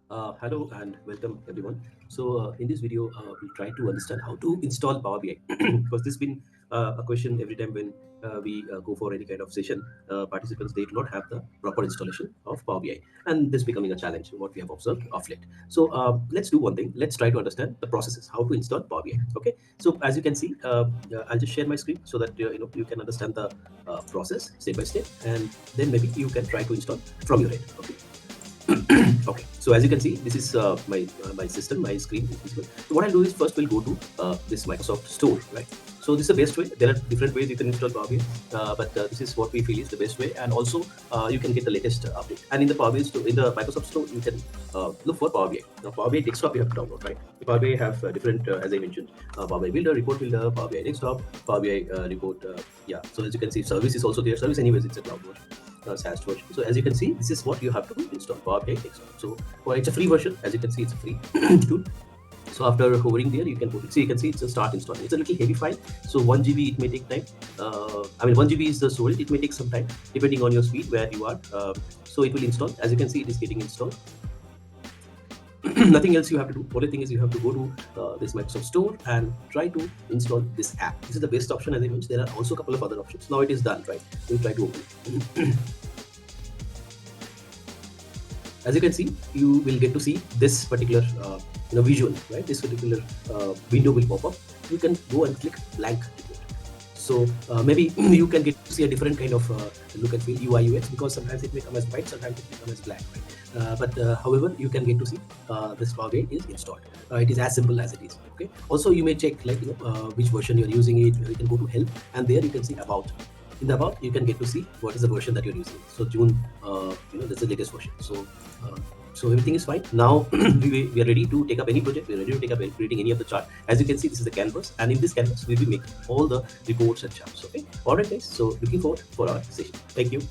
Hello and welcome everyone. In this video, we'll try to understand how to install Power BI because this has been a question every time when we go for any kind of session. Participants they do not have the proper installation of Power BI, and this becoming a challenge. What we have observed of late. Let's do one thing. Let's try to understand the processes how to install Power BI. Okay. So as you can see, I'll just share my screen so that you can understand the process step by step, and then maybe you can try to install from your end. Okay. Okay, so as you can see, this is my system, my screen is visible. So what I'll do is first we'll go to this Microsoft Store, right? So this is the best way. There are different ways you can install Power BI, but this is what we feel is the best way. And also, you can get the latest update. And in the Power BI store, in the Microsoft Store, you can look for Power BI. Now, Power BI desktop you have to download, right? The Power BI have different, as I mentioned, Power BI Builder, Report Builder, Power BI Desktop, Power BI Report. Yeah. So as you can see, service is also there. Service, anyways, it's a cloud version. SaaS version. So as you can see, this is what you have to install Power BI Desktop. So it's a free version. As you can see, it's a free tool. So after hovering there, you can put it. So you can see it's a start installing. It's a little heavy file. So 1 GB it may take time. 1 GB is the storage. It may take some time depending on your speed where you are. So it will install. As you can see, it is getting installed. Nothing else you have to do. Only thing is you have to go to this Microsoft Store and try to install this app. This is the best option as I mentioned. There are also a couple of other options. Now it is done, right? We'll try to open it. As you can see, you will get to see this particular visual, right? This particular window will pop up. You can go and click blank report. So maybe you can get to see a different kind of look and feel UI UX, because sometimes it may come as white, sometimes it may come as black, right? However, you can get to see this Power BI is installed. It is as simple as it is. Okay. Also, you may check which version you're using it. You can go to help, and there you can see about. In the about, you can get to see what is the version that you're using. So June, that's the latest version. So everything is fine. Now we are ready to take up any project. We're ready to take up creating any of the chart. As you can see, this is the canvas, and in this canvas, we'll be making all the reports and charts. Okay. All right, guys. So looking forward for our session. Thank you.